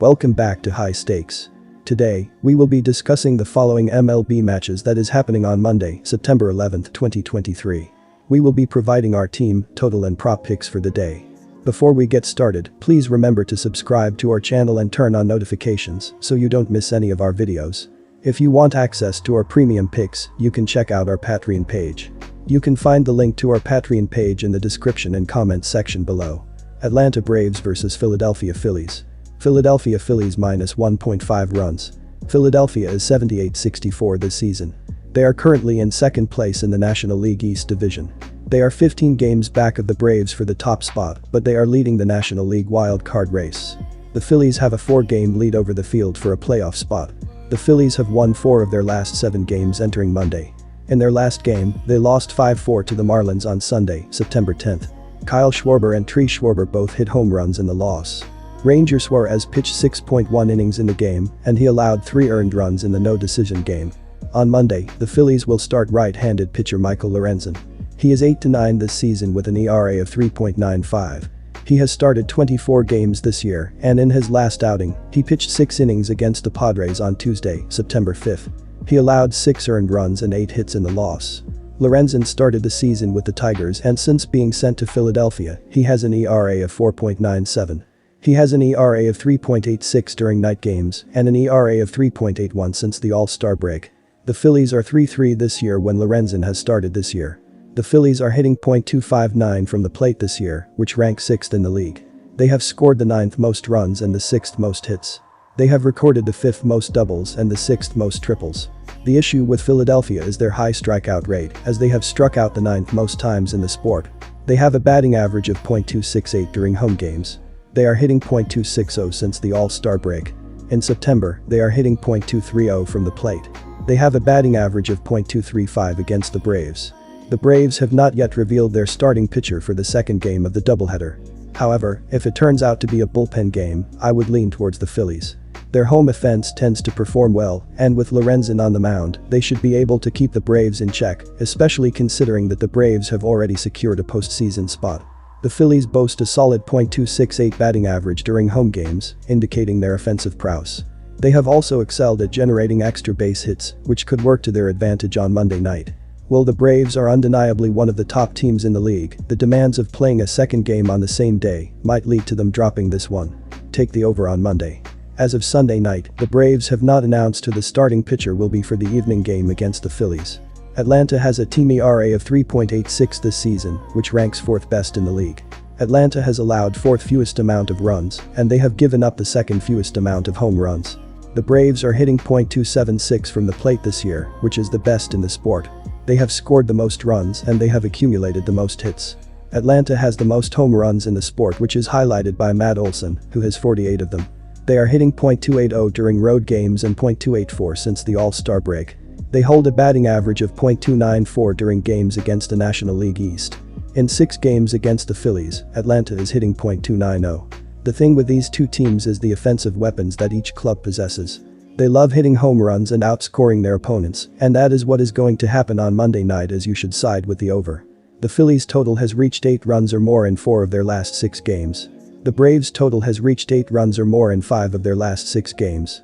Welcome back to High Stakes. Today, we will be discussing the following MLB matches that is happening on Monday, September 11, 2023. We will be providing our team, total and prop picks for the day. Before we get started, please remember to subscribe to our channel and turn on notifications so you don't miss any of our videos. If you want access to our premium picks, you can check out our Patreon page. You can find the link to our Patreon page in the description and comments section below. Atlanta Braves vs Philadelphia Phillies. Philadelphia Phillies minus 1.5 runs. Philadelphia is 78-64 this season. They are currently in second place in the National League East Division. They are 15 games back of the Braves for the top spot, but they are leading the National League wild card race. The Phillies have a 4-game lead over the field for a playoff spot. The Phillies have won 4 of their last 7 games entering Monday. In their last game, they lost 5-4 to the Marlins on Sunday, September 10th. Kyle Schwarber and Trey Schwarber both hit home runs in the loss. Ranger Suarez pitched 6.1 innings in the game, and he allowed 3 earned runs in the no-decision game. On Monday, the Phillies will start right-handed pitcher Michael Lorenzen. He is 8-9 this season with an ERA of 3.95. He has started 24 games this year, and in his last outing, he pitched 6 innings against the Padres on Tuesday, September 5th. He allowed 6 earned runs and 8 hits in the loss. Lorenzen started the season with the Tigers, and since being sent to Philadelphia, he has an ERA of 4.97. He has an ERA of 3.86 during night games and an ERA of 3.81 since the All-Star break. The Phillies are 3-3 this year when Lorenzen has started this year. The Phillies are hitting .259 from the plate this year, which ranks 6th in the league. They have scored the 9th most runs and the 6th most hits. They have recorded the 5th most doubles and the 6th most triples. The issue with Philadelphia is their high strikeout rate, as they have struck out the 9th most times in the sport. They have a batting average of .268 during home games. They are hitting .260 since the All-Star break. In September, they are hitting .230 from the plate. They have a batting average of .235 against the Braves. The Braves have not yet revealed their starting pitcher for the second game of the doubleheader. However, if it turns out to be a bullpen game, I would lean towards the Phillies. Their home offense tends to perform well, and with Lorenzen on the mound, they should be able to keep the Braves in check, especially considering that the Braves have already secured a postseason spot. The Phillies boast a solid .268 batting average during home games, indicating their offensive prowess. They have also excelled at generating extra base hits, which could work to their advantage on Monday night. While the Braves are undeniably one of the top teams in the league, the demands of playing a second game on the same day might lead to them dropping this one. Take the over on Monday. As of Sunday night, the Braves have not announced who the starting pitcher will be for the evening game against the Phillies. Atlanta has a team ERA of 3.86 this season, which ranks 4th best in the league. Atlanta has allowed 4th fewest amount of runs, and they have given up the 2nd fewest amount of home runs. The Braves are hitting .276 from the plate this year, which is the best in the sport. They have scored the most runs and they have accumulated the most hits. Atlanta has the most home runs in the sport, which is highlighted by Matt Olson, who has 48 of them. They are hitting .280 during road games and .284 since the All-Star break. They hold a batting average of .294 during games against the National League East. In 6 games against the Phillies, Atlanta is hitting .290. The thing with these two teams is the offensive weapons that each club possesses. They love hitting home runs and outscoring their opponents, and that is what is going to happen on Monday night, as you should side with the over. The Phillies total has reached 8 runs or more in 4 of their last 6 games. The Braves total has reached 8 runs or more in 5 of their last 6 games.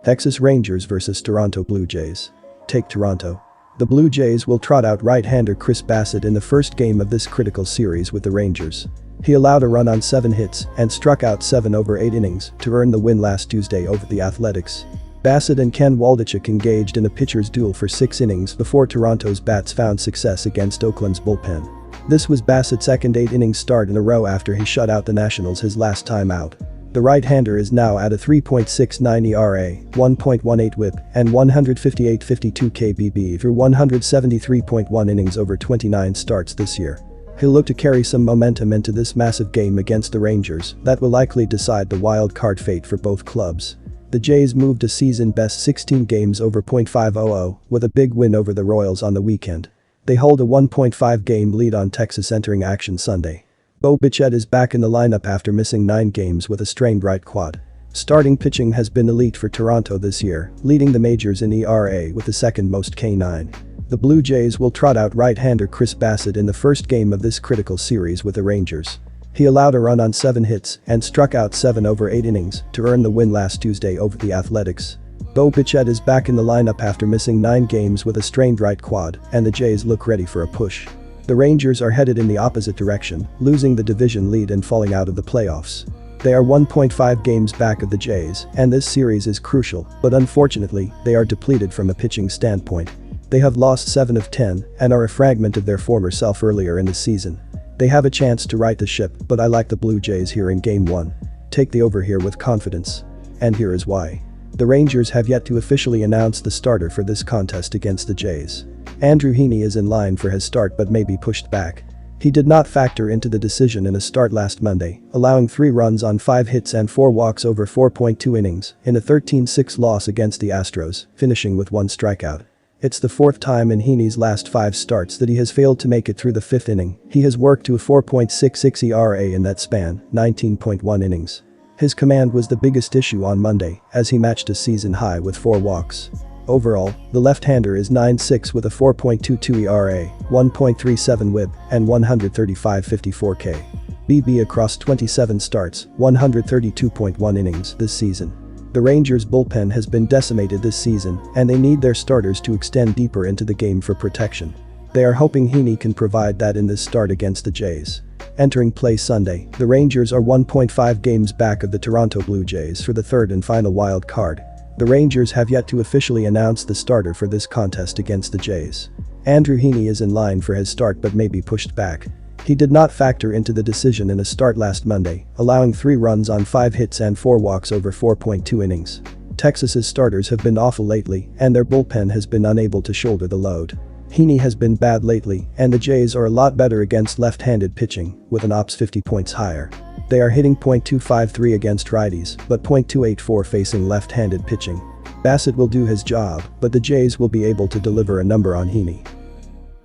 Texas Rangers vs Toronto Blue Jays. Take Toronto. The Blue Jays will trot out right-hander Chris Bassitt in the first game of this critical series with the Rangers. He allowed a run on 7 hits and struck out 7 over 8 innings to earn the win last Tuesday over the Athletics. Bassitt and Ken Waldichuk engaged in a pitcher's duel for 6 innings before Toronto's bats found success against Oakland's bullpen. This was Bassitt's second 8-inning start in a row after he shut out the Nationals his last time out. The right-hander is now at a 3.69 ERA, 1.18 WHIP, and 158.52 kBB through 173.1 innings over 29 starts this year. He'll look to carry some momentum into this massive game against the Rangers that will likely decide the wild card fate for both clubs. The Jays moved a season-best 16 games over .500 with a big win over the Royals on the weekend. They hold a 1.5-game lead on Texas entering action Sunday. Bo Bichette is back in the lineup after missing 9 games with a strained right quad. Starting pitching has been elite for Toronto this year, leading the majors in ERA with the 2nd most K9. The Blue Jays will trot out right-hander Chris Bassitt in the first game of this critical series with the Rangers. He allowed a run on 7 hits and struck out 7 over 8 innings to earn the win last Tuesday over the Athletics. Bo Bichette is back in the lineup after missing 9 games with a strained right quad, and the Jays look ready for a push. The Rangers are headed in the opposite direction, losing the division lead and falling out of the playoffs. They are 1.5 games back of the Jays, and this series is crucial, but unfortunately, they are depleted from a pitching standpoint. They have lost 7 of 10 and are a fragment of their former self earlier in the season. They have a chance to right the ship, but I like the Blue Jays here in Game 1. Take the over here with confidence. And here is why. The Rangers have yet to officially announce the starter for this contest against the Jays. Andrew Heaney is in line for his start but may be pushed back. He did not factor into the decision in a start last Monday, allowing 3 runs on 5 hits and 4 walks over 4.2 innings in a 13-6 loss against the Astros, finishing with 1 strikeout. It's the 4th time in Heaney's last 5 starts that he has failed to make it through the 5th inning. He has worked to a 4.66 ERA in that span, 19.1 innings. His command was the biggest issue on Monday, as he matched a season high with 4 walks. Overall, the left-hander is 9.6 with a 4.22 ERA, 1.37 WHIP, and 135.54 K. BB across 27 starts, 132.1 innings this season. The Rangers' bullpen has been decimated this season, and they need their starters to extend deeper into the game for protection. They are hoping Heaney can provide that in this start against the Jays. Entering play Sunday, the Rangers are 1.5 games back of the Toronto Blue Jays for the 3rd and final wild card. The Rangers have yet to officially announce the starter for this contest against the Jays. Andrew Heaney is in line for his start but may be pushed back. He did not factor into the decision in a start last Monday, allowing 3 runs on 5 hits and 4 walks over 4.2 innings. Texas's starters have been awful lately, and their bullpen has been unable to shoulder the load. Heaney has been bad lately, and the Jays are a lot better against left-handed pitching, with an ops 50 points higher. They are hitting .253 against righties, but .284 facing left-handed pitching. Bassett will do his job, but the Jays will be able to deliver a number on Heaney.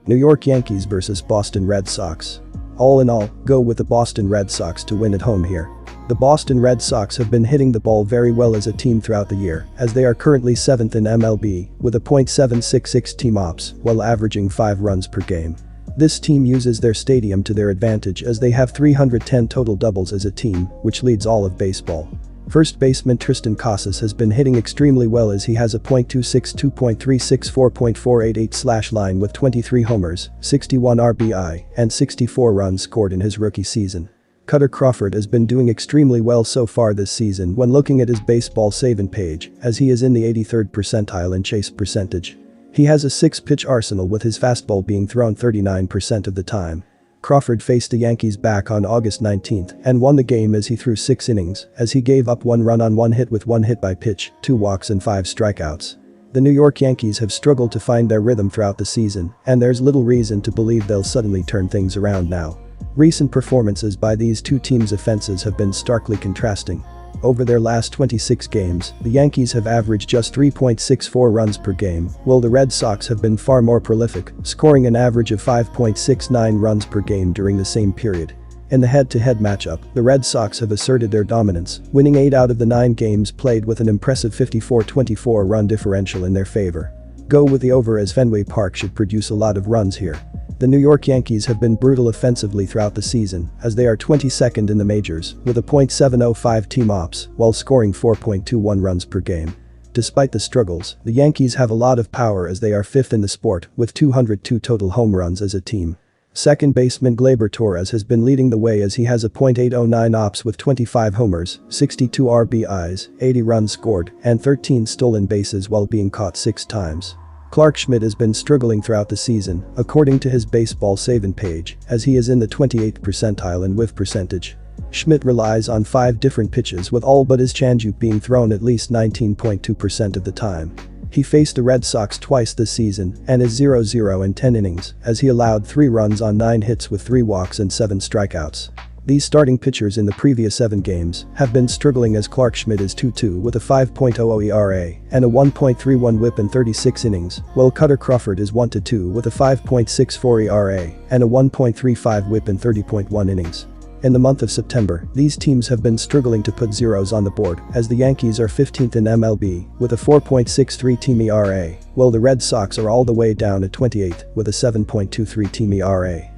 New York Yankees vs Boston Red Sox. All in all, go with the Boston Red Sox to win at home here. The Boston Red Sox have been hitting the ball very well as a team throughout the year, as they are currently 7th in MLB, with a .766 team ops, while averaging 5 runs per game. This team uses their stadium to their advantage as they have 310 total doubles as a team, which leads all of baseball. First baseman Tristan Casas has been hitting extremely well as he has a .262, .364, .488 line with 23 homers, 61 RBI, and 64 runs scored in his rookie season. Cutter Crawford has been doing extremely well so far this season when looking at his baseball saving page, as he is in the 83rd percentile in chase percentage. He has a 6-pitch arsenal with his fastball being thrown 39% of the time. Crawford faced the Yankees back on August 19th and won the game as he threw 6 innings, as he gave up 1 run on 1 hit with 1 hit by pitch, 2 walks and 5 strikeouts. The New York Yankees have struggled to find their rhythm throughout the season, and there's little reason to believe they'll suddenly turn things around now. Recent performances by these two teams' offenses have been starkly contrasting. Over their last 26 games, the Yankees have averaged just 3.64 runs per game, while the Red Sox have been far more prolific, scoring an average of 5.69 runs per game during the same period. In the head-to-head matchup, the Red Sox have asserted their dominance, winning 8 out of the 9 games played with an impressive 54-24 run differential in their favor. Go with the over as Fenway Park should produce a lot of runs here. The New York Yankees have been brutal offensively throughout the season, as they are 22nd in the majors, with a .705 team ops, while scoring 4.21 runs per game. Despite the struggles, the Yankees have a lot of power as they are 5th in the sport, with 202 total home runs as a team. Second baseman Gleyber Torres has been leading the way as he has a .809 ops with 25 homers, 62 RBIs, 80 runs scored, and 13 stolen bases while being caught 6 times. Clark Schmidt has been struggling throughout the season, according to his baseball saving page, as he is in the 28th percentile in whiff percentage. Schmidt relies on 5 different pitches with all but his changeup being thrown at least 19.2% of the time. He faced the Red Sox twice this season and is 0-0 in 10 innings, as he allowed 3 runs on 9 hits with 3 walks and 7 strikeouts. These starting pitchers in the previous 7 games have been struggling as Clark Schmidt is 2-2 with a 5.00 ERA and a 1.31 WHIP in 36 innings, while Cutter Crawford is 1-2 with a 5.64 ERA and a 1.35 WHIP in 30.1 innings. In the month of September, these teams have been struggling to put zeros on the board, as the Yankees are 15th in MLB with a 4.63 team ERA, while the Red Sox are all the way down at 28th with a 7.23 team ERA.